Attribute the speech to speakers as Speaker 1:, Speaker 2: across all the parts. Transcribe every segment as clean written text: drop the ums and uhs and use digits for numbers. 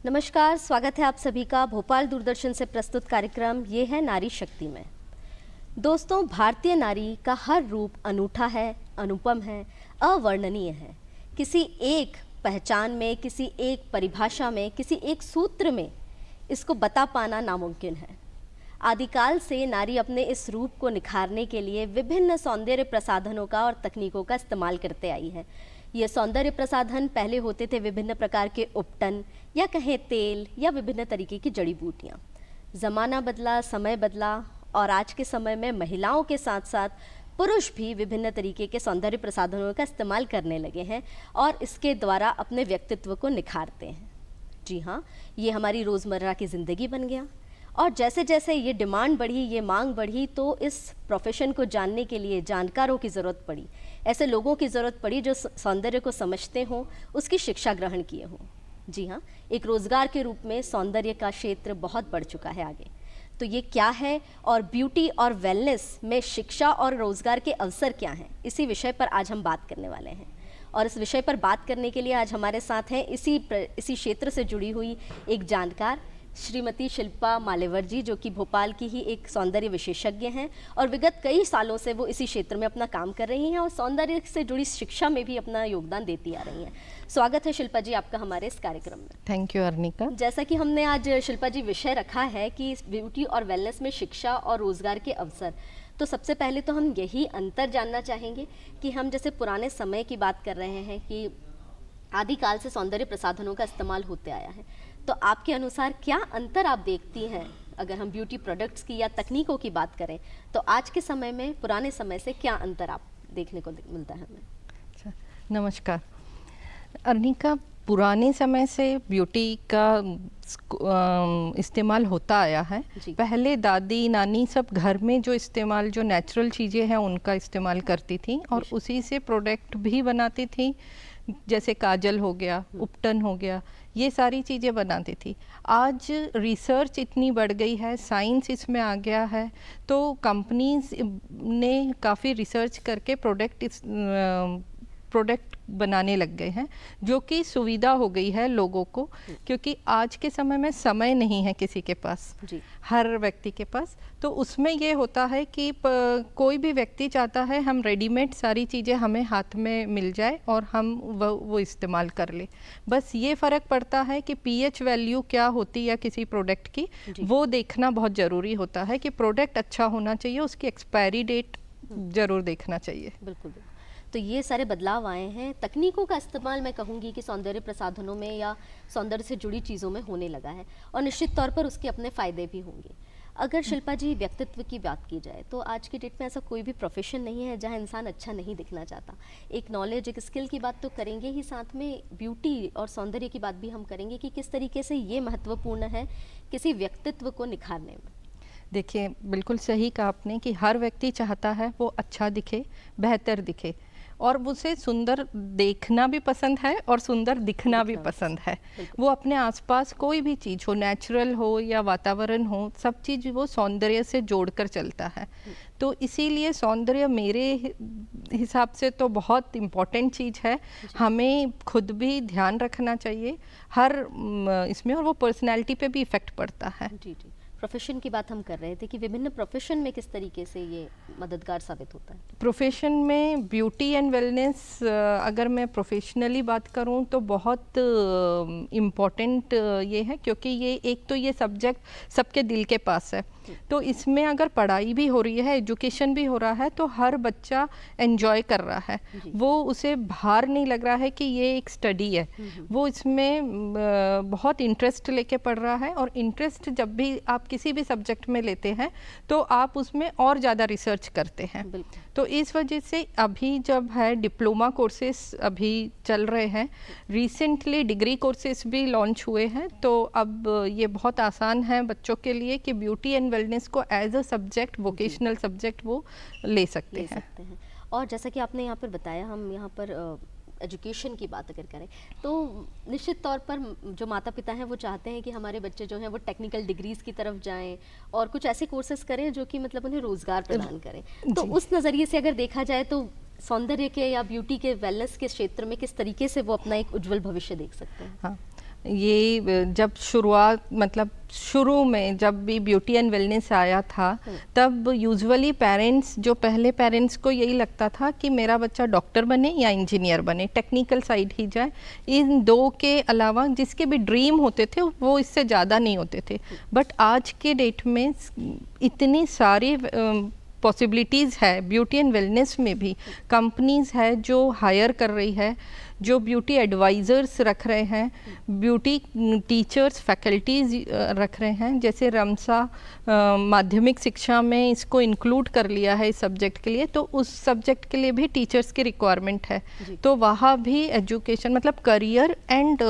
Speaker 1: नमस्कार, स्वागत है आप सभी का भोपाल दूरदर्शन से प्रस्तुत कार्यक्रम ये है नारी शक्ति में। दोस्तों, भारतीय नारी का हर रूप अनूठा है, अनुपम है, अवर्णनीय है। किसी एक पहचान में, किसी एक परिभाषा में, किसी एक सूत्र में इसको बता पाना नामुमकिन है। आदिकाल से नारी अपने इस रूप को निखारने के लिए विभिन्न सौंदर्य प्रसाधनों का और तकनीकों का इस्तेमाल करते आई है। ये सौंदर्य प्रसाधन पहले होते थे विभिन्न प्रकार के उपटन या कहें तेल या विभिन्न तरीके की जड़ी बूटियाँ। ज़माना बदला, समय बदला और आज के समय में महिलाओं के साथ साथ पुरुष भी विभिन्न तरीके के सौंदर्य प्रसाधनों का इस्तेमाल करने लगे हैं और इसके द्वारा अपने व्यक्तित्व को निखारते हैं। जी हाँ, ये हमारी रोज़मर्रा की ज़िंदगी बन गया और जैसे जैसे ये डिमांड बढ़ी, ये मांग बढ़ी, तो इस प्रोफेशन को जानने के लिए जानकारों की ज़रूरत पड़ी। ऐसे लोगों की ज़रूरत पड़ी जो सौंदर्य को समझते हों, उसकी शिक्षा ग्रहण किए हों। जी हाँ, एक रोज़गार के रूप में सौंदर्य का क्षेत्र बहुत बढ़ चुका है आगे। तो ये क्या है और ब्यूटी और वेलनेस में शिक्षा और रोज़गार के अवसर क्या हैं, इसी विषय पर आज हम बात करने वाले हैं। और इस विषय पर बात करने के लिए आज हमारे साथ हैं इसी क्षेत्र से जुड़ी हुई एक जानकार श्रीमती शिल्पा मालेवर जी, जो कि भोपाल की ही एक सौंदर्य विशेषज्ञ हैं और विगत कई सालों से वो इसी क्षेत्र में अपना काम कर रही हैं और सौंदर्य से जुड़ी शिक्षा में भी अपना योगदान देती आ रही हैं। स्वागत है शिल्पा जी आपका हमारे इस कार्यक्रम में।
Speaker 2: Thank you Arnika.
Speaker 1: जैसा कि हमने आज शिल्पा जी विषय रखा है कि ब्यूटी और वेलनेस में शिक्षा और रोजगार के अवसर, तो सबसे पहले तो हम यही अंतर जानना चाहेंगे कि हम जैसे पुराने समय की बात कर रहे हैं कि आदिकाल से सौंदर्य प्रसाधनों का इस्तेमाल होते आया है, तो आपके अनुसार क्या अंतर आप देखती हैं? अगर हम ब्यूटी प्रोडक्ट्स की या तकनीकों की बात करें तो आज के समय में पुराने समय से क्या अंतर आप देखने को मिलता है हमें?
Speaker 2: अच्छा, नमस्कार अर्निका। पुराने समय से ब्यूटी का इस्तेमाल होता आया है। पहले दादी नानी सब घर में जो इस्तेमाल, जो नेचुरल चीज़ें हैं उनका इस्तेमाल करती थी और उसी से प्रोडक्ट भी बनाती थी, जैसे काजल हो गया, उपटन हो गया, ये सारी चीज़ें बनाती थी। आज रिसर्च इतनी बढ़ गई है, साइंस इसमें आ गया है, तो कंपनीज ने काफ़ी रिसर्च करके प्रोडक्ट बनाने लग गए हैं, जो कि सुविधा हो गई है लोगों को, क्योंकि आज के समय में समय नहीं है किसी के पास, हर व्यक्ति के पास। तो उसमें ये होता है कि कोई भी व्यक्ति चाहता है हम रेडीमेड सारी चीज़ें हमें हाथ में मिल जाए और हम वो इस्तेमाल कर ले। बस ये फ़र्क पड़ता है कि पीएच वैल्यू क्या होती है किसी प्रोडक्ट की, वो देखना बहुत ज़रूरी होता है कि प्रोडक्ट अच्छा होना चाहिए, उसकी एक्सपायरी डेट ज़रूर देखना चाहिए।
Speaker 1: बिल्कुल। तो ये सारे बदलाव आए हैं। तकनीकों का इस्तेमाल मैं कहूँगी कि सौंदर्य प्रसाधनों में या सौंदर्य से जुड़ी चीज़ों में होने लगा है और निश्चित तौर पर उसके अपने फ़ायदे भी होंगे। अगर शिल्पा जी व्यक्तित्व की बात की जाए तो आज की डेट में ऐसा कोई भी प्रोफेशन नहीं है जहाँ इंसान अच्छा नहीं दिखना चाहता। एक नॉलेज, एक स्किल की बात तो करेंगे ही, साथ में ब्यूटी और सौंदर्य की बात भी हम करेंगे कि किस तरीके से ये महत्वपूर्ण है किसी व्यक्तित्व को निखारने में।
Speaker 2: देखिए, बिल्कुल सही कहा आपने कि हर व्यक्ति चाहता है वो अच्छा दिखे, बेहतर दिखे और उसे सुंदर देखना भी पसंद है और सुंदर दिखना भी पसंद है। वो अपने आसपास कोई भी चीज़ हो, नेचुरल हो या वातावरण हो, सब चीज़ वो सौंदर्य से जोड़कर चलता है। तो इसीलिए सौंदर्य मेरे हिसाब से तो बहुत इम्पॉर्टेंट चीज़ है, हमें खुद भी ध्यान रखना चाहिए हर इसमें, और वो पर्सनैलिटी पे भी इफ़ेक्ट पड़ता है।
Speaker 1: जी। प्रोफेशन की बात हम कर रहे थे कि विभिन्न प्रोफेशन में किस तरीके से ये मददगार साबित होता है?
Speaker 2: प्रोफेशन में ब्यूटी एंड वेलनेस, अगर मैं प्रोफेशनली बात करूं तो बहुत इम्पॉर्टेंट ये है, क्योंकि ये एक तो ये सब्जेक्ट सबके दिल के पास है। तो इसमें अगर पढ़ाई भी हो रही है, एजुकेशन भी हो रहा है, तो हर बच्चा एंजॉय कर रहा है, वो उसे भार नहीं लग रहा है कि ये एक स्टडी है, वो इसमें बहुत इंटरेस्ट लेके पढ़ रहा है। और इंटरेस्ट जब भी आप किसी भी सब्जेक्ट में लेते हैं तो आप उसमें और ज़्यादा रिसर्च करते हैं। तो इस वजह से अभी जब है डिप्लोमा कोर्सेस अभी चल रहे हैं, रिसेंटली डिग्री कोर्सेस भी लॉन्च हुए हैं, तो अब ये बहुत आसान है बच्चों के लिए कि ब्यूटी एंड वेलनेस को as a subject, vocational subject वो ले सकते हैं।
Speaker 1: और जैसा कि आपने यहाँ पर बताया, हम यहाँ पर एजुकेशन की बात अगर करें तो निश्चित तौर पर जो माता पिता हैं वो चाहते हैं कि हमारे बच्चे जो हैं वो टेक्निकल डिग्रीज़ की तरफ जाएं और कुछ ऐसे कोर्सेज करें जो कि मतलब उन्हें रोज़गार प्रदान करें। तो उस नज़रिए से अगर देखा जाए तो सौंदर्य के या ब्यूटी के, वेलनेस के क्षेत्र में किस तरीके से वो अपना एक उज्जवल भविष्य देख सकते हैं?
Speaker 2: हाँ, ये जब शुरुआत मतलब शुरू में जब भी ब्यूटी एंड वेलनेस आया था तब यूजुअली पेरेंट्स जो पहले पेरेंट्स को यही लगता था कि मेरा बच्चा डॉक्टर बने या इंजीनियर बने, टेक्निकल साइड ही जाए। इन दो के अलावा जिसके भी ड्रीम होते थे वो इससे ज़्यादा नहीं होते थे। बट आज के डेट में इतनी सारी पॉसिबिलिटीज़ है ब्यूटी एंड वेलनेस में भी। कंपनीज है जो हायर कर रही है, जो ब्यूटी एडवाइज़र्स रख रहे हैं, ब्यूटी टीचर्स फैकल्टीज़ रख रहे हैं। जैसे रमसा माध्यमिक शिक्षा में इसको इंक्लूड कर लिया है इस सब्जेक्ट के लिए, तो उस सब्जेक्ट के लिए भी टीचर्स की रिक्वायरमेंट है। तो वहाँ भी एजुकेशन मतलब करियर एंड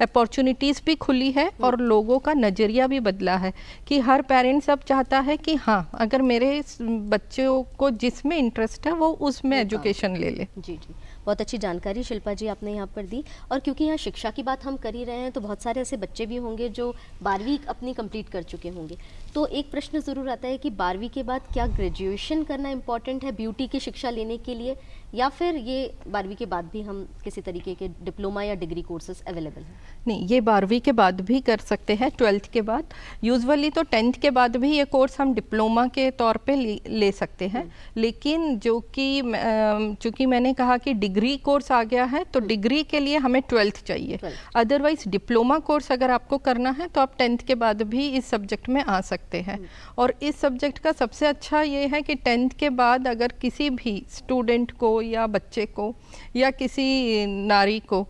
Speaker 2: अपॉर्चुनिटीज़ भी खुली है और लोगों का नज़रिया भी बदला है कि हर पेरेंट्स अब चाहता है कि हाँ, अगर मेरे बच्चों को जिसमें इंटरेस्ट है वो उसमें एजुकेशन ले ले।
Speaker 1: जी जी, बहुत अच्छी जानकारी शिल्पा जी आपने यहाँ पर दी। और क्योंकि यहाँ शिक्षा की बात हम कर ही रहे हैं तो बहुत सारे ऐसे बच्चे भी होंगे जो 12वीं अपनी कंप्लीट कर चुके होंगे। तो एक प्रश्न ज़रूर आता है कि 12वीं के बाद क्या ग्रेजुएशन करना इम्पॉर्टेंट है ब्यूटी की शिक्षा लेने के लिए, या फिर ये 12वीं के बाद भी हम किसी तरीके के डिप्लोमा या डिग्री कोर्सेज अवेलेबल हैं?
Speaker 2: नहीं, ये 12वीं के बाद भी कर सकते हैं, 12th के बाद। यूजुअली तो 10th के बाद भी ये कोर्स हम डिप्लोमा के तौर पे ले सकते हैं। लेकिन जो कि चूँकि मैंने कहा कि डिग्री कोर्स आ गया है तो डिग्री के लिए हमें 12th चाहिए। अदरवाइज डिप्लोमा कोर्स अगर आपको करना है तो आप 10th के बाद भी इस सब्जेक्ट में आ सकते हैं। और इस सब्जेक्ट का सबसे अच्छा ये है कि 10th के बाद अगर किसी भी स्टूडेंट को या बच्चे को या किसी नारी को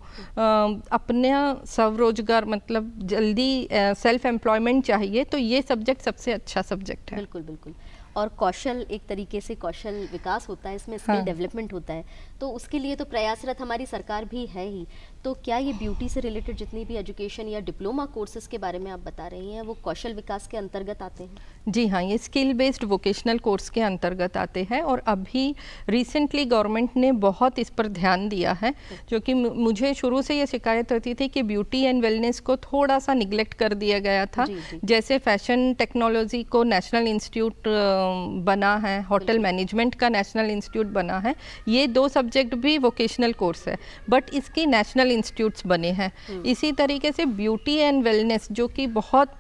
Speaker 2: अपना स्वरोजगार मतलब जल्दी सेल्फ एम्प्लॉयमेंट चाहिए तो ये सब्जेक्ट सबसे अच्छा सब्जेक्ट है।
Speaker 1: बिल्कुल बिल्कुल। और कौशल, एक तरीके से कौशल विकास होता है इसमें, स्किल डेवलपमेंट होता है, तो उसके लिए तो प्रयासरत हमारी सरकार भी है ही। तो क्या ये ब्यूटी से रिलेटेड जितनी भी एजुकेशन या डिप्लोमा कोर्सेज के बारे में आप बता रही हैं वो कौशल विकास के अंतर्गत आते हैं?
Speaker 2: जी हाँ, ये स्किल बेस्ड वोकेशनल कोर्स के अंतर्गत आते हैं। और अभी रिसेंटली गवर्नमेंट ने बहुत इस पर ध्यान दिया है, जो कि मुझे शुरू से ये शिकायत होती थी कि ब्यूटी एंड वेलनेस को थोड़ा सा निगलेक्ट कर दिया गया था। जैसे फैशन टेक्नोलॉजी को नेशनल इंस्टीट्यूट बना है, होटल मैनेजमेंट का नेशनल इंस्टीट्यूट बना है, ये दो सब्जेक्ट भी वोकेशनल कोर्स है बट इसकी नेशनल इंस्टीट्यूट्स बने हैं। इसी तरीके से ब्यूटी एंड वेलनेस जो कि बहुत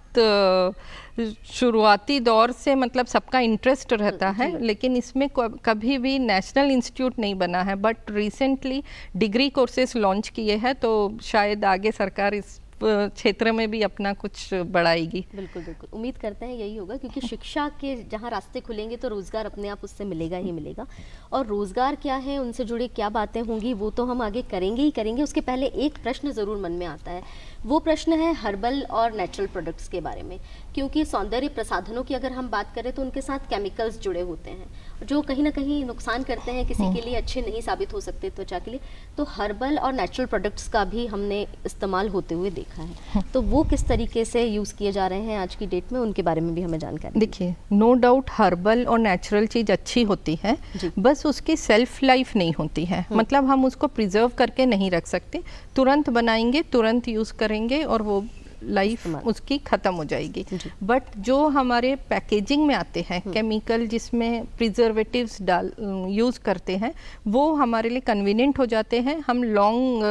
Speaker 2: शुरुआती दौर से मतलब सबका इंटरेस्ट रहता है, लेकिन इसमें कभी भी नेशनल इंस्टीट्यूट नहीं बना है। But recently degree courses launch किए हैं तो शायद आगे सरकार इस क्षेत्र में भी अपना कुछ बढ़ाएगी।
Speaker 1: बिल्कुल बिल्कुल, उम्मीद करते हैं यही होगा, क्योंकि शिक्षा के जहाँ रास्ते खुलेंगे तो रोज़गार अपने आप उससे मिलेगा ही मिलेगा। और रोज़गार क्या है, उनसे जुड़े क्या बातें होंगी वो तो हम आगे करेंगे ही करेंगे। उसके पहले एक प्रश्न ज़रूर मन में आता है, वो प्रश्न है हर्बल और नेचुरल प्रोडक्ट्स के बारे में। क्योंकि सौंदर्य प्रसाधनों की अगर हम बात करें तो उनके साथ केमिकल्स जुड़े होते हैं जो कहीं ना कहीं नुकसान करते हैं, किसी के लिए अच्छे नहीं साबित हो सकते त्वचा के लिए। तो हर्बल और नेचुरल प्रोडक्ट्स का भी हमने इस्तेमाल होते हुए देखा है, तो वो किस तरीके से यूज़ किए जा रहे हैं आज की डेट में, उनके बारे में भी हमें जानकारी।
Speaker 2: देखिए, नो डाउट हर्बल और नेचुरल चीज़ अच्छी होती है, बस उसकी सेल्फ लाइफ नहीं होती है। मतलब हम उसको प्रिजर्व करके नहीं रख सकते, तुरंत बनाएंगे तुरंत यूज़ करेंगे और वो लाइफ उसकी ख़त्म हो जाएगी। बट जो हमारे पैकेजिंग में आते हैं केमिकल जिसमें प्रिजर्वेटिव्स यूज़ करते हैं, वो हमारे लिए कन्वीनियंट हो जाते हैं, हम लॉन्ग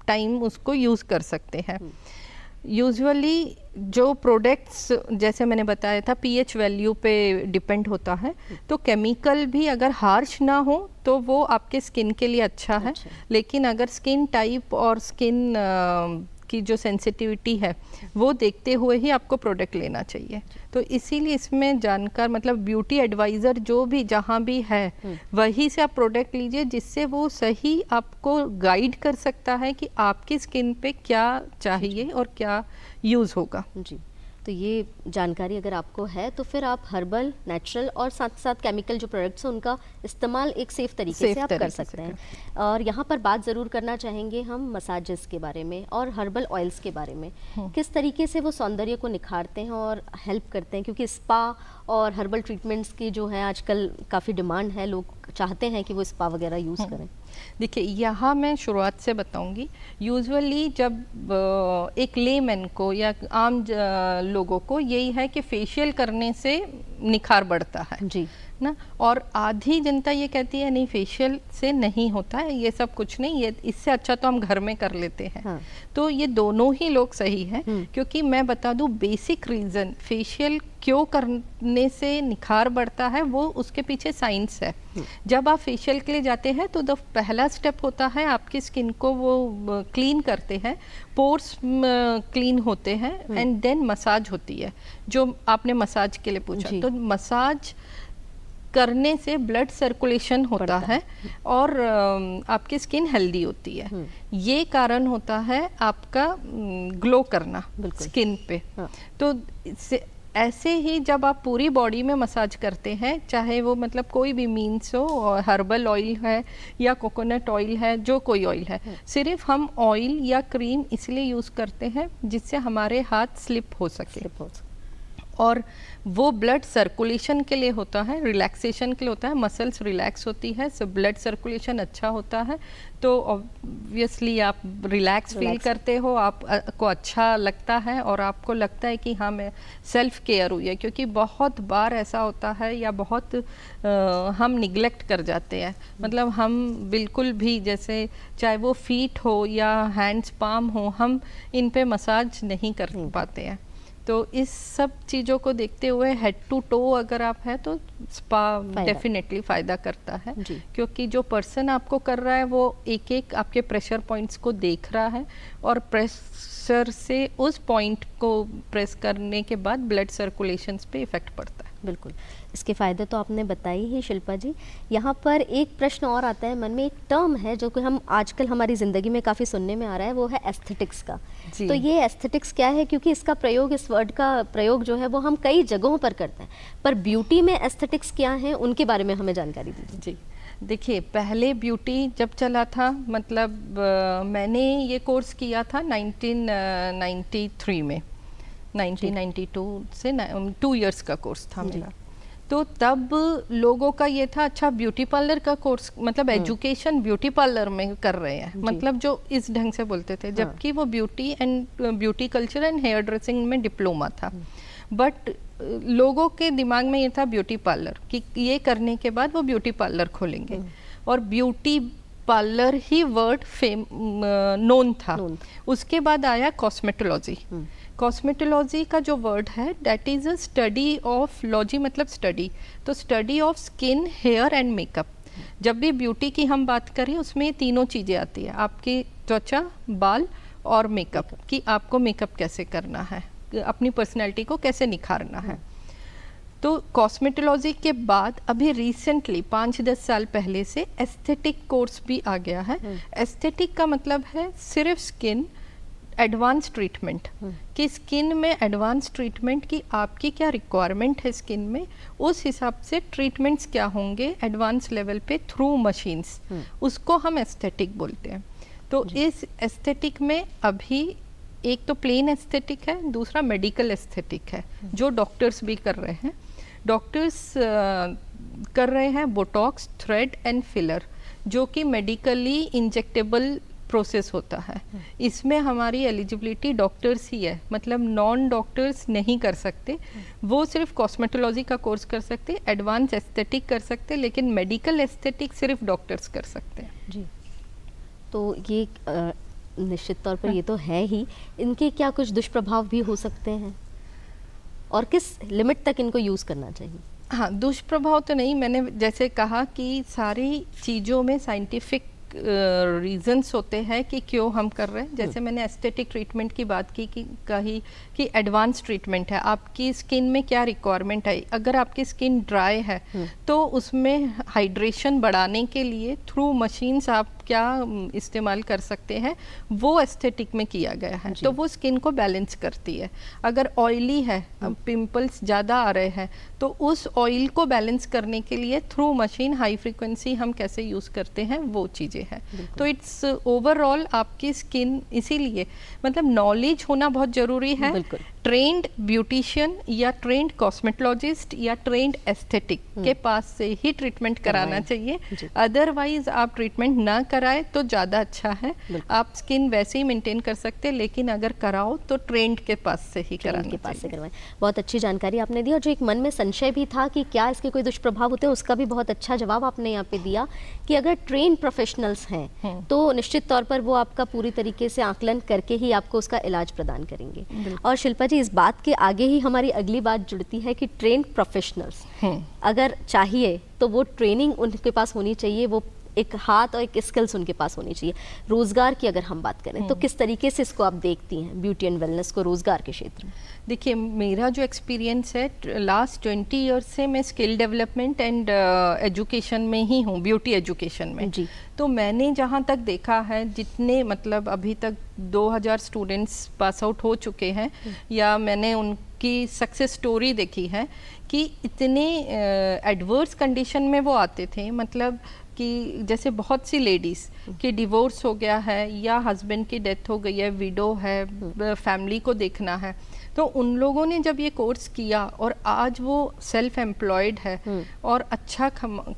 Speaker 2: टाइम उसको यूज़ कर सकते हैं। यूजुअली जो प्रोडक्ट्स जैसे मैंने बताया था पीएच वैल्यू पे डिपेंड होता है, तो केमिकल भी अगर हार्श ना हो तो वो आपके स्किन के लिए अच्छा है। लेकिन अगर स्किन टाइप और स्किन की जो सेंसिटिविटी है वो देखते हुए ही आपको प्रोडक्ट लेना चाहिए। तो इसीलिए इसमें जानकार मतलब ब्यूटी एडवाइज़र जो भी जहाँ भी है वहीं से आप प्रोडक्ट लीजिए, जिससे वो सही आपको गाइड कर सकता है कि आपकी स्किन पे क्या चाहिए और क्या यूज़ होगा।
Speaker 1: जी, तो ये जानकारी अगर आपको है तो फिर आप हर्बल, नेचुरल और साथ साथ केमिकल जो प्रोडक्ट्स हैं उनका इस्तेमाल एक सेफ तरीके से आप कर सकते हैं। और यहाँ पर बात ज़रूर करना चाहेंगे हम मसाजेस के बारे में और हर्बल ऑयल्स के बारे में, किस तरीके से वो सौंदर्य को निखारते हैं और हेल्प करते हैं, क्योंकि स्पा और हर्बल ट्रीटमेंट्स की जो है आजकल काफ़ी डिमांड है, लोग चाहते हैं कि वो स्पा वगैरह यूज़ करें।
Speaker 2: देखिए, यहाँ मैं शुरुआत से बताऊंगी। यूजुअली जब एक लेमैन को या आम लोगों को यही है कि फेशियल करने से निखार बढ़ता है।
Speaker 1: जी,
Speaker 2: ना। और आधी जनता ये कहती है नहीं फेशियल से नहीं होता है, ये सब कुछ नहीं, ये इससे अच्छा तो हम घर में कर लेते हैं।
Speaker 1: हाँ।
Speaker 2: तो ये दोनों ही लोग सही हैं, क्योंकि मैं बता दूं बेसिक रीज़न फेशियल क्यों करने से निखार बढ़ता है, वो उसके पीछे साइंस है। जब आप फेशियल के लिए जाते हैं तो पहला स्टेप होता है आपकी स्किन को वो क्लीन करते हैं, पोर्स क्लीन होते हैं, एंड देन मसाज होती है, जो आपने मसाज के लिए पूछा। तो मसाज करने से ब्लड सर्कुलेशन होता है और आपकी स्किन हेल्दी होती है। ये कारण होता है आपका ग्लो करना स्किन पे। तो ऐसे ही जब आप पूरी बॉडी में मसाज करते हैं, चाहे वो मतलब कोई भी मीन्स हो, हर्बल ऑयल है या कोकोनट ऑयल है, जो कोई ऑयल है, सिर्फ हम ऑयल या क्रीम इसलिए यूज़ करते हैं जिससे हमारे हाथ स्लिप हो सके। और वो ब्लड सर्कुलेशन के लिए होता है, रिलैक्सेशन के लिए होता है, मसल्स रिलैक्स होती है, सो ब्लड सर्कुलेशन अच्छा होता है, तो ऑब्वियसली आप रिलैक्स फील करते हो, आपको अच्छा लगता है और आपको लगता है कि हाँ मैं सेल्फ केयर हुई है। क्योंकि बहुत बार ऐसा होता है या बहुत हम निगलेक्ट कर जाते हैं, मतलब हम बिल्कुल भी, जैसे चाहे वो फीट हो या हैंड्स पाम हो, हम इन पे मसाज नहीं कर पाते हैं। तो इस सब चीज़ों को देखते हुए हेड टू टो अगर आप हैं तो स्पा डेफिनेटली फ़ायदा करता है, क्योंकि जो पर्सन आपको कर रहा है वो एक एक आपके प्रेशर पॉइंट्स को देख रहा है और प्रेशर से उस पॉइंट को प्रेस करने के बाद ब्लड सर्कुलेशंस पे इफ़ेक्ट पड़ता है।
Speaker 1: बिल्कुल, इसके फ़ायदे तो आपने बताई ही शिल्पा जी। यहाँ पर एक प्रश्न और आता है मन में, एक टर्म है जो कि हम आजकल हमारी ज़िंदगी में काफ़ी सुनने में आ रहा है, वो है एस्थेटिक्स का। तो ये एस्थेटिक्स क्या है, क्योंकि इसका प्रयोग, इस वर्ड का प्रयोग जो है वो हम कई जगहों पर करते हैं, पर ब्यूटी में एस्थेटिक्स क्या है उनके बारे में हमें जानकारी दीजिए।
Speaker 2: जी देखिए, पहले ब्यूटी जब चला था, मतलब मैंने ये कोर्स किया था 1993 में, 1992 से 2 इयर्स का कोर्स था मेरा। तो तब लोगों का ये था अच्छा ब्यूटी पार्लर का कोर्स, मतलब एजुकेशन ब्यूटी पार्लर में कर रहे हैं, मतलब जो इस ढंग से बोलते थे, जबकि वो beauty culture and hair dressing में डिप्लोमा था। बट लोगों के दिमाग में ये था ब्यूटी पार्लर, कि ये करने के बाद वो ब्यूटी पार्लर खोलेंगे, और ब्यूटी पार्लर ही वर्ड नोन था। उसके बाद आया कॉस्मेटोलॉजी। कॉस्मेटोलॉजी का जो वर्ड है that is a study of, logy मतलब स्टडी, तो study of skin, hair and makeup. जब भी ब्यूटी की हम बात करें उसमें तीनों चीज़ें आती है, आपकी त्वचा, बाल और मेकअप, कि आपको मेकअप कैसे करना है, अपनी पर्सनैलिटी को कैसे निखारना है। तो कॉस्मेटोलॉजी के बाद अभी रिसेंटली 5-10 साल पहले से एस्थेटिक कोर्स भी आ गया है। एस्थेटिक का मतलब है सिर्फ स्किन एडवांस ट्रीटमेंट, कि स्किन में एडवांस ट्रीटमेंट की आपकी क्या रिक्वायरमेंट है स्किन में, उस हिसाब से ट्रीटमेंट्स क्या होंगे एडवांस लेवल पे थ्रू मशीन्स, उसको हम एस्थेटिक बोलते हैं। तो इस एस्थेटिक में अभी एक तो प्लेन एस्थेटिक है, दूसरा मेडिकल एस्थेटिक है, जो डॉक्टर्स भी कर रहे हैं। डॉक्टर्स कर रहे हैं बोटॉक्स, थ्रेड एंड फिलर, जो कि मेडिकली इंजेक्टेबल प्रोसेस होता है। इसमें हमारी एलिजिबिलिटी डॉक्टर्स ही है, मतलब नॉन डॉक्टर्स नहीं कर सकते, वो सिर्फ कॉस्मेटोलॉजी का कोर्स कर सकते, एडवांस एस्थेटिक कर सकते, लेकिन मेडिकल एस्थेटिक सिर्फ डॉक्टर्स कर सकते हैं।
Speaker 1: जी, तो ये निश्चित तौर पर ये तो है ही, इनके क्या कुछ दुष्प्रभाव भी हो सकते हैं और किस लिमिट तक इनको यूज़ करना चाहिए?
Speaker 2: हाँ, दुष्प्रभाव तो नहीं, मैंने जैसे कहा कि सारी चीज़ों में साइंटिफिक रीजंस होते हैं कि क्यों हम कर रहे हैं। जैसे मैंने एस्थेटिक ट्रीटमेंट की बात की कही कि एडवांस ट्रीटमेंट है, आपकी स्किन में क्या रिक्वायरमेंट है। अगर आपकी स्किन ड्राई है तो उसमें हाइड्रेशन बढ़ाने के लिए थ्रू मशीन्स आप क्या इस्तेमाल कर सकते हैं, वो एस्थेटिक में किया गया है, तो वो स्किन को बैलेंस करती है। अगर ऑयली है, पिंपल्स ज़्यादा आ रहे हैं, तो उस ऑयल को बैलेंस करने के लिए थ्रू मशीन हाई फ्रीक्वेंसी हम कैसे यूज़ करते हैं, वो चीज़ें हैं। तो इट्स ओवरऑल आपकी स्किन, इसीलिए मतलब नॉलेज होना बहुत ज़रूरी है ट्रेंड ब्यूटिशियन या ट्रेंड कॉस्मेटोलॉजिस्ट या ट्रेंड एस्थेटिक के पास से ही ट्रीटमेंट कराना चाहिए। अदरवाइज आप ट्रीटमेंट ना कराए तो ज़्यादा अच्छा है। आप स्किन वैसे ही मेंटेन कर सकते हैं, लेकिन अगर कराओ तो ट्रेंड के पास से ही कराना
Speaker 1: के पास से
Speaker 2: चाहिए।
Speaker 1: करवाएं। बहुत अच्छी जानकारी आपने दी, और जो एक मन में संशय भी था कि क्या इसके कोई दुष्प्रभाव होते हैं, उसका भी बहुत अच्छा जवाब आपने यहाँ पे दिया कि अगर ट्रेन प्रोफेशनल्स हैं तो निश्चित तौर पर वो आपका पूरी तरीके से आकलन करके ही आपको उसका इलाज प्रदान करेंगे। और शिल्पा जी, इस बात के आगे ही हमारी अगली बात जुड़ती है कि ट्रेन प्रोफेशनल्स अगर चाहिए तो वो ट्रेनिंग उनके पास होनी चाहिए, वो एक हाथ और एक स्किल्स उनके पास होनी चाहिए। रोजगार की अगर हम बात करें तो किस तरीके से इसको आप देखती हैं, ब्यूटी एंड वेलनेस को रोजगार के क्षेत्र में?
Speaker 2: देखिए, मेरा जो एक्सपीरियंस है लास्ट 20 ईयर्स से मैं स्किल डेवलपमेंट एंड एजुकेशन में ही हूँ, ब्यूटी एजुकेशन में
Speaker 1: जी।
Speaker 2: तो मैंने जहाँ तक देखा है, जितने मतलब अभी तक 2000 स्टूडेंट्स पास आउट हो चुके हैं, या मैंने उनकी सक्सेस स्टोरी देखी है कि इतने एडवर्स कंडीशन में वो आते थे, मतलब कि जैसे बहुत सी लेडीज़ कि डिवोर्स हो गया है या हस्बैंड की डेथ हो गई है, विडो है, फैमिली को देखना है, तो उन लोगों ने जब ये कोर्स किया और आज वो सेल्फ एम्प्लॉयड है और अच्छा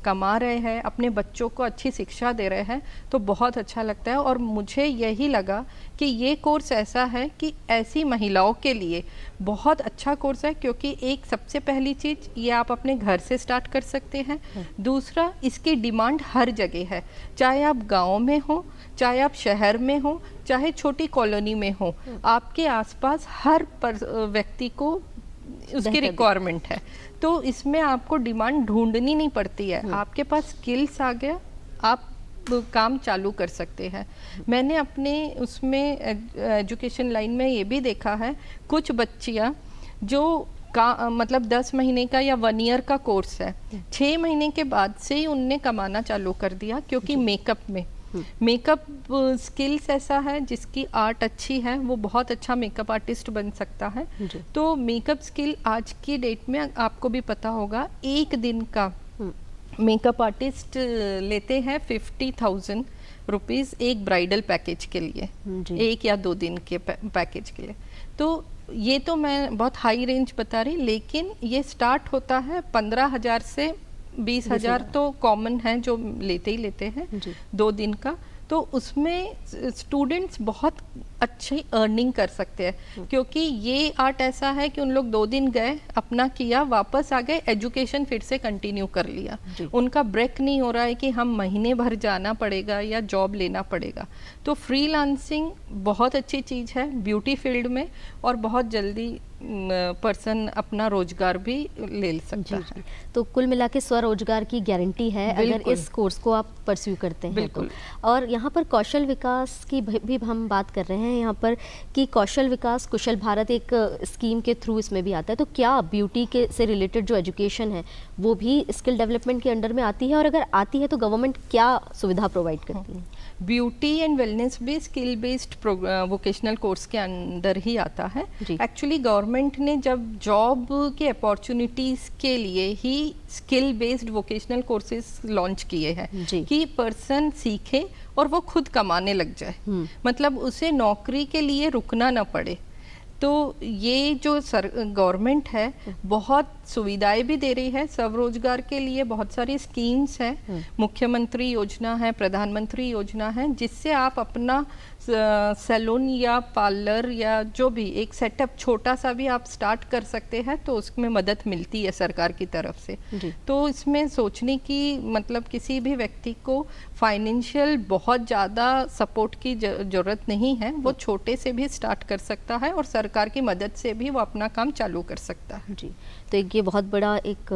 Speaker 2: कमा रहे हैं, अपने बच्चों को अच्छी शिक्षा दे रहे हैं, तो बहुत अच्छा लगता है। और मुझे यही लगा कि ये कोर्स ऐसा है कि ऐसी महिलाओं के लिए बहुत अच्छा कोर्स है, क्योंकि एक सबसे पहली चीज़ ये आप अपने घर से स्टार्ट कर सकते हैं। दूसरा, इसकी डिमांड हर जगह है, चाहे आप गांव में हो, चाहे आप शहर में हो, चाहे छोटी कॉलोनी में हो, आपके आसपास हर व्यक्ति को उसकी रिक्वायरमेंट है। तो इसमें आपको डिमांड ढूंढनी नहीं पड़ती है, आपके पास स्किल्स आ गया, आप काम चालू कर सकते हैं। मैंने अपने उसमें एजुकेशन लाइन में ये भी देखा है, कुछ बच्चियां जो मतलब 10 महीने का या 1 ईयर का कोर्स है, 6 महीने के बाद से ही उनने कमाना चालू कर दिया, क्योंकि मेकअप स्किल्स ऐसा है, जिसकी आर्ट अच्छी है वो बहुत अच्छा मेकअप आर्टिस्ट बन सकता है। तो मेकअप स्किल आज की डेट में आपको भी पता होगा, एक दिन का मेकअप आर्टिस्ट लेते हैं 50,000 रुपीज़ एक ब्राइडल पैकेज के लिए, 1 या 2 दिन के पैकेज के लिए। तो ये तो मैं बहुत हाई रेंज बता रही, लेकिन ये स्टार्ट होता है 15,000 से 20,000 तो कॉमन है जो लेते ही लेते हैं 2 दिन का। तो उसमें स्टूडेंट्स बहुत अच्छी अर्निंग कर सकते हैं, क्योंकि ये आर्ट ऐसा है कि उन लोग 2 दिन गए, अपना किया, वापस आ गए, एजुकेशन फिर से कंटिन्यू कर लिया। उनका ब्रेक नहीं हो रहा है कि हम महीने भर जाना पड़ेगा या जॉब लेना पड़ेगा। तो फ्रीलांसिंग बहुत अच्छी चीज़ है ब्यूटी फील्ड में, और बहुत जल्दी पर्सन अपना रोजगार भी ले सकता है।
Speaker 1: तो कुल मिला के स्वरोजगार की गारंटी है अगर इस कोर्स को आप परस्यू करते हैं तो। और यहाँ पर कौशल विकास की भी हम बात कर रहे हैं यहाँ पर कि कौशल विकास कुशल भारत एक स्कीम के थ्रू इसमें भी आता है, तो क्या ब्यूटी के से रिलेटेड जो एजुकेशन है वो भी स्किल डेवलपमेंट के अंडर में आती है, और अगर आती है तो गवर्नमेंट क्या सुविधा प्रोवाइड करती है?
Speaker 2: ब्यूटी एंड वेलनेस भी स्किल बेस्ड वोकेशनल कोर्स के अंदर ही आता है। एक्चुअली गवर्नमेंट ने जब जॉब के अपॉर्चुनिटीज़ के लिए ही skill based vocational courses launch किए हैं कि पर्सन सीखे और वो खुद कमाने लग जाए, मतलब उसे नौकरी के लिए रुकना ना पड़े। तो ये जो गवर्नमेंट है बहुत सुविधाएं भी दे रही है, स्वरोजगार के लिए बहुत सारी स्कीम्स हैं, मुख्यमंत्री योजना है, प्रधानमंत्री योजना है, जिससे आप अपना सैलून या पार्लर या जो भी एक सेटअप छोटा सा भी आप स्टार्ट कर सकते हैं, तो उसमें मदद मिलती है सरकार की तरफ से। तो इसमें सोचने की मतलब किसी भी व्यक्ति को फाइनेंशियल बहुत ज़्यादा सपोर्ट की ज़रूरत नहीं है, वो छोटे से भी स्टार्ट कर सकता है और सरकार की मदद से भी वो अपना काम चालू कर सकता है।
Speaker 1: जी, तो ये बहुत बड़ा एक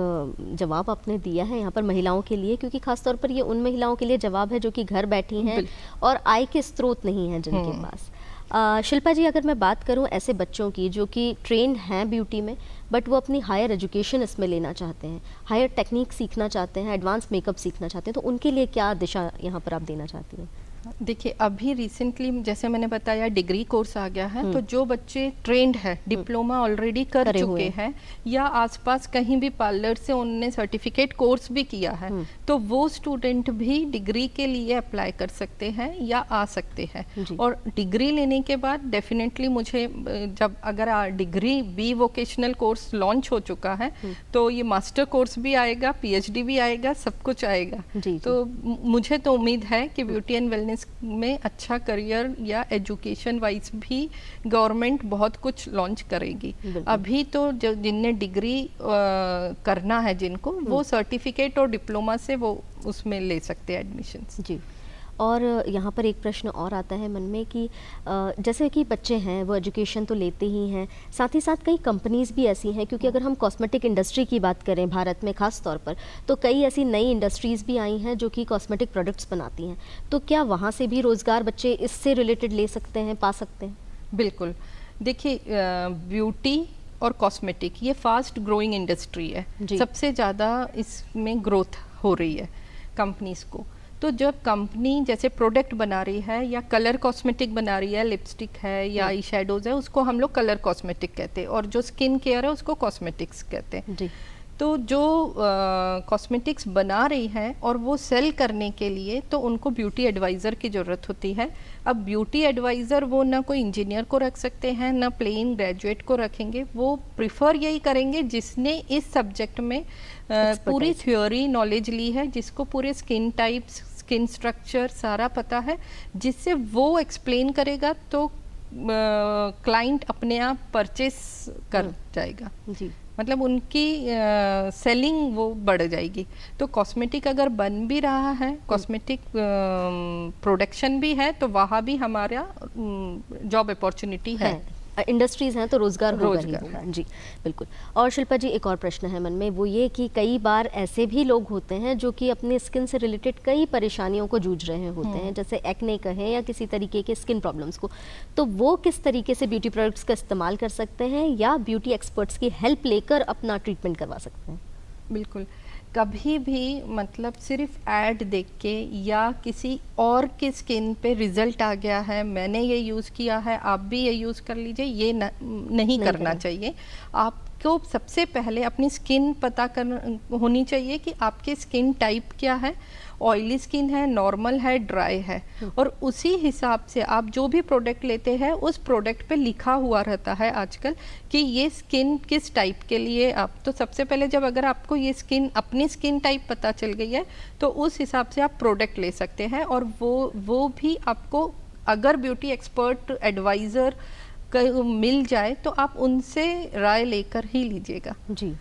Speaker 1: जवाब आपने दिया है यहाँ पर महिलाओं के लिए, क्योंकि खासतौर पर ये उन महिलाओं के लिए जवाब है जो कि घर बैठी हैं और आय के स्रोत नहीं हैं जिनके पास। शिल्पा जी, अगर मैं बात करूँ ऐसे बच्चों की जो कि ट्रेंड हैं ब्यूटी में, बट वो अपनी हायर एजुकेशन इसमें लेना चाहते हैं, हायर टेक्निक सीखना चाहते हैं, एडवांस मेकअप सीखना चाहते हैं, तो उनके लिए क्या दिशा यहाँ पर आप देना चाहती हैं?
Speaker 2: देखिए अभी रिसेंटली जैसे मैंने बताया डिग्री कोर्स आ गया है, तो जो बच्चे ट्रेंड है, डिप्लोमा ऑलरेडी कर
Speaker 1: करे
Speaker 2: चुके
Speaker 1: हुए
Speaker 2: हैं या आसपास कहीं भी पार्लर से उनने सर्टिफिकेट कोर्स भी किया है, तो वो स्टूडेंट भी डिग्री के लिए अप्लाई कर सकते हैं या आ सकते हैं।
Speaker 1: जी।
Speaker 2: और डिग्री लेने के बाद डेफिनेटली मुझे जब अगर degree B vocational course launch हो चुका है तो ये मास्टर कोर्स भी आएगा, पीएचडी भी आएगा, सब कुछ आएगा।
Speaker 1: जी,
Speaker 2: तो मुझे तो उम्मीद है कि ब्यूटी एंड वेलनेस में अच्छा करियर या एजुकेशन वाइज भी गवर्नमेंट बहुत कुछ लॉन्च करेगी। अभी तो जो जिनने डिग्री करना है जिनको, वो सर्टिफिकेट और डिप्लोमा से वो उसमें ले सकते हैं एडमिशन्स।
Speaker 1: जी। और यहाँ पर एक प्रश्न और आता है मन में कि जैसे कि बच्चे हैं वो एजुकेशन तो लेते ही हैं, साथ ही साथ कई कंपनीज़ भी ऐसी हैं, क्योंकि अगर हम कॉस्मेटिक इंडस्ट्री की बात करें भारत में ख़ास तौर पर, तो कई ऐसी नई इंडस्ट्रीज़ भी आई हैं जो कि कॉस्मेटिक प्रोडक्ट्स बनाती हैं। तो क्या वहाँ से भी रोज़गार बच्चे इससे रिलेटेड ले सकते हैं, पा सकते हैं?
Speaker 2: बिल्कुल। देखिए ब्यूटी और कॉस्मेटिक ये फास्ट ग्रोइंग इंडस्ट्री है, सबसे ज़्यादा इसमें ग्रोथ हो रही है कंपनीज़ को। तो जब कंपनी जैसे प्रोडक्ट बना रही है या कलर कॉस्मेटिक बना रही है, लिपस्टिक है या आई शेडोज है, उसको हम लोग कलर कॉस्मेटिक कहते हैं, और जो स्किन केयर है उसको कॉस्मेटिक्स कहते हैं।
Speaker 1: जी।
Speaker 2: तो जो कॉस्मेटिक्स बना रही है और वो सेल करने के लिए तो उनको ब्यूटी एडवाइज़र की ज़रूरत होती है। अब ब्यूटी एडवाइज़र वो ना कोई इंजीनियर को रख सकते हैं, ना प्लेन ग्रेजुएट को रखेंगे, वो प्रिफर यही करेंगे जिसने इस सब्जेक्ट में पूरी थ्योरी नॉलेज ली है, जिसको पूरे स्किन टाइप्स, स्किन स्ट्रक्चर सारा पता है, जिससे वो एक्सप्लेन करेगा तो क्लाइंट अपने आप परचेस कर जाएगा।
Speaker 1: जी।
Speaker 2: मतलब उनकी सेलिंग वो बढ़ जाएगी। तो कॉस्मेटिक अगर बन भी रहा है, कॉस्मेटिक प्रोडक्शन भी है, तो वहाँ भी हमारा जॉब अपॉर्चुनिटी है।
Speaker 1: इंडस्ट्रीज़ हैं तो रोज़गार होगा ही होगा। जी बिल्कुल। और शिल्पा जी, एक और प्रश्न है मन में, वो ये कि कई बार ऐसे भी लोग होते हैं जो कि अपने स्किन से रिलेटेड कई परेशानियों को जूझ रहे होते हैं, जैसे एक्ने कहें या किसी तरीके के स्किन प्रॉब्लम्स को, तो वो किस तरीके से ब्यूटी प्रोडक्ट्स का इस्तेमाल कर सकते हैं या ब्यूटी एक्सपर्ट्स की हेल्प लेकर अपना ट्रीटमेंट करवा सकते हैं?
Speaker 2: बिल्कुल। कभी भी मतलब सिर्फ ऐड देख के या किसी और के स्किन पे रिजल्ट आ गया है, मैंने ये यूज़ किया है, आप भी ये यूज़ कर लीजिए, ये नहीं करना चाहिए। आपको सबसे पहले अपनी स्किन पता कर होनी चाहिए कि आपकी स्किन टाइप क्या है, ऑयली स्किन है, नॉर्मल है, ड्राई है, और उसी हिसाब से आप जो भी प्रोडक्ट लेते हैं उस प्रोडक्ट पे लिखा हुआ रहता है आजकल कि ये स्किन किस टाइप के लिए। आप तो सबसे पहले जब अगर आपको ये स्किन अपनी स्किन टाइप पता चल गई है तो उस हिसाब से आप प्रोडक्ट ले सकते हैं, और वो भी आपको अगर ब्यूटी एक्सपर्ट एडवाइज़र मिल जाए तो आप उनसे राय लेकर ही लीजिएगा।
Speaker 1: जी।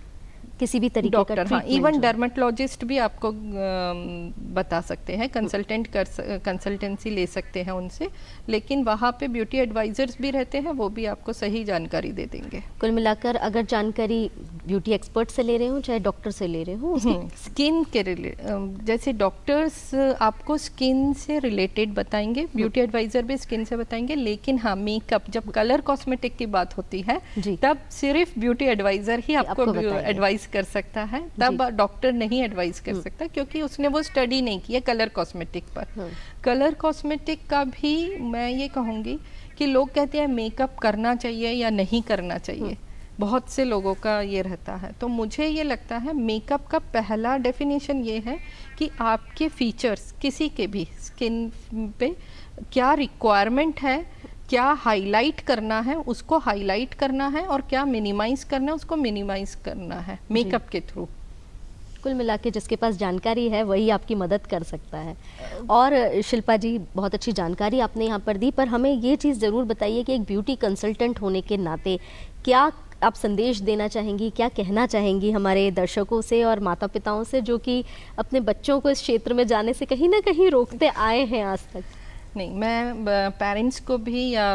Speaker 1: किसी भी तरीके
Speaker 2: डॉक्टर,
Speaker 1: का
Speaker 2: हाँ, इवन डर्मेटोलॉजिस्ट भी आपको बता सकते हैं, कंसल्टेंसी ले सकते हैं उनसे, लेकिन वहाँ पे ब्यूटी एडवाइजर्स भी रहते हैं, वो भी आपको सही जानकारी दे देंगे।
Speaker 1: कुल मिलाकर अगर जानकारी ब्यूटी एक्सपर्ट से ले रहे हो चाहे डॉक्टर से ले रहे हो,
Speaker 2: स्किन के जैसे डॉक्टर्स आपको स्किन से रिलेटेड बताएंगे, ब्यूटी एडवाइजर भी स्किन से बताएंगे, लेकिन हाँ मेकअप, जब कलर कॉस्मेटिक की बात होती है तब सिर्फ ब्यूटी एडवाइजर ही आपको एडवाइस कर सकता है, तब डॉक्टर नहीं एडवाइस कर सकता, क्योंकि उसने वो स्टडी नहीं किया कलर कॉस्मेटिक पर। कलर कॉस्मेटिक का भी मैं ये कहूँगी कि लोग कहते हैं मेकअप करना चाहिए या नहीं करना चाहिए, बहुत से लोगों का ये रहता है। तो मुझे ये लगता है मेकअप का पहला डेफिनेशन ये है कि आपके फीचर्स किसी के भी स्किन पे क्या रिक्वायरमेंट है, क्या हाईलाइट करना है उसको हाईलाइट करना है, और क्या मिनिमाइज करना है उसको मिनिमाइज करना है मेकअप के थ्रू।
Speaker 1: कुल मिला के जिसके पास जानकारी है वही आपकी मदद कर सकता है। और शिल्पा जी, बहुत अच्छी जानकारी आपने यहाँ पर दी, पर हमें ये चीज़ ज़रूर बताइए कि एक ब्यूटी कंसल्टेंट होने के नाते क्या आप संदेश देना चाहेंगी, क्या कहना चाहेंगी हमारे दर्शकों से और माता पिताओं से जो कि अपने बच्चों को इस क्षेत्र में जाने से कहीं ना कहीं रोकते आए हैं आज तक?
Speaker 2: नहीं, मैं पेरेंट्स को भी या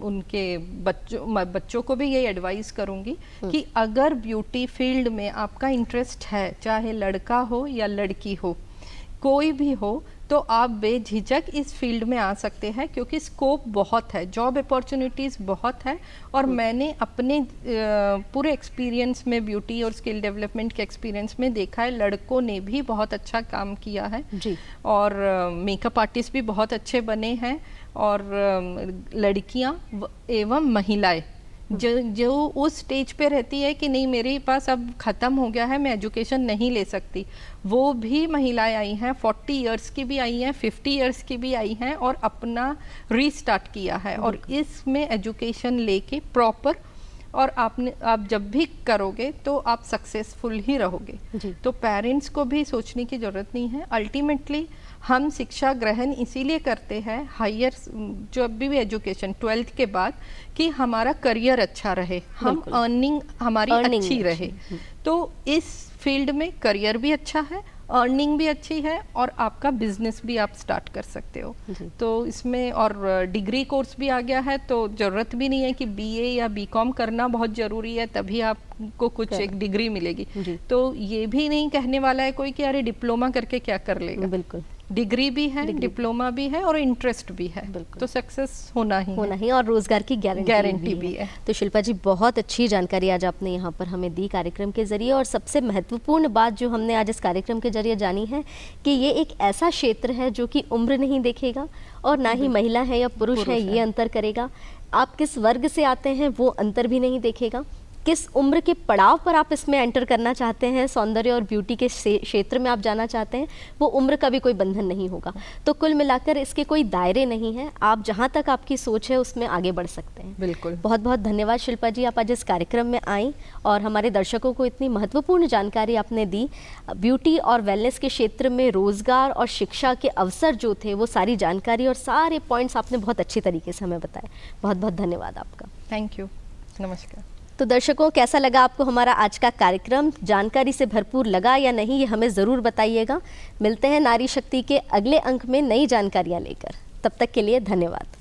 Speaker 2: उनके बच्चों को भी ये एडवाइस करूँगी कि अगर ब्यूटी फील्ड में आपका इंटरेस्ट है, चाहे लड़का हो या लड़की हो, कोई भी हो तो आप बेझिझक इस फील्ड में आ सकते हैं, क्योंकि स्कोप बहुत है, जॉब अपॉर्चुनिटीज़ बहुत है। और मैंने अपने पूरे एक्सपीरियंस में, ब्यूटी और स्किल डेवलपमेंट के एक्सपीरियंस में देखा है, लड़कों ने भी बहुत अच्छा काम किया है
Speaker 1: जी।
Speaker 2: और मेकअप आर्टिस्ट भी बहुत अच्छे बने हैं, और लड़कियां एवं महिलाएं जो उस स्टेज पे रहती है कि नहीं मेरे पास अब ख़त्म हो गया है, मैं एजुकेशन नहीं ले सकती, वो भी महिलाएं आई हैं। 40 इयर्स की भी आई हैं, 50 इयर्स की भी आई हैं, और अपना रीस्टार्ट किया है। और इसमें एजुकेशन लेके प्रॉपर, और आप जब भी करोगे तो आप सक्सेसफुल ही रहोगे। तो पेरेंट्स को भी सोचने की ज़रूरत नहीं है। अल्टीमेटली हम शिक्षा ग्रहण इसीलिए करते हैं, हायर जो भी एजुकेशन 12th के बाद, कि हमारा करियर अच्छा रहे, हम अर्निंग हमारी अच्छी रहे। तो इस फील्ड में करियर भी अच्छा है, अर्निंग भी अच्छी है, और आपका बिजनेस भी आप स्टार्ट कर सकते हो। तो इसमें और डिग्री कोर्स भी आ गया है, तो ज़रूरत भी नहीं है कि बीए या बीकॉम करना बहुत ज़रूरी है तभी आपको कुछ एक डिग्री मिलेगी। तो ये भी नहीं कहने वाला है कोई कि अरे डिप्लोमा करके क्या कर लेगा।
Speaker 1: बिल्कुल,
Speaker 2: डिग्री भी है, डिप्लोमा भी है, और इंटरेस्ट भी है, तो सक्सेस होना ही,
Speaker 1: और रोजगार की
Speaker 2: गारंटी भी है।
Speaker 1: तो शिल्पा जी, बहुत अच्छी जानकारी आज आपने यहाँ पर हमें दी कार्यक्रम के जरिए। और सबसे महत्वपूर्ण बात जो हमने आज इस कार्यक्रम के जरिए जानी है कि ये एक ऐसा क्षेत्र है जो कि उम्र नहीं देखेगा, और ना ही महिला है या पुरुष है ये अंतर करेगा। आप किस वर्ग से आते हैं वो अंतर भी नहीं देखेगा। किस उम्र के पड़ाव पर आप इसमें एंटर करना चाहते हैं, सौंदर्य और ब्यूटी के क्षेत्र में आप जाना चाहते हैं, वो उम्र का भी कोई बंधन नहीं होगा। तो कुल मिलाकर इसके कोई दायरे नहीं हैं, आप जहां तक आपकी सोच है उसमें आगे बढ़ सकते हैं।
Speaker 2: बिल्कुल।
Speaker 1: बहुत बहुत धन्यवाद शिल्पा जी, आप आज इस कार्यक्रम में आई और हमारे दर्शकों को इतनी महत्वपूर्ण जानकारी आपने दी। ब्यूटी और वेलनेस के क्षेत्र में रोजगार और शिक्षा के अवसर जो थे, वो सारी जानकारी और सारे पॉइंट्स आपने बहुत अच्छी तरीके से हमें बताए। बहुत बहुत धन्यवाद आपका।
Speaker 2: थैंक यू, नमस्कार।
Speaker 1: तो दर्शकों, कैसा लगा आपको हमारा आज का कार्यक्रम? जानकारी से भरपूर लगा या नहीं, ये हमें ज़रूर बताइएगा। मिलते हैं नारी शक्ति के अगले अंक में नई जानकारियाँ लेकर। तब तक के लिए धन्यवाद।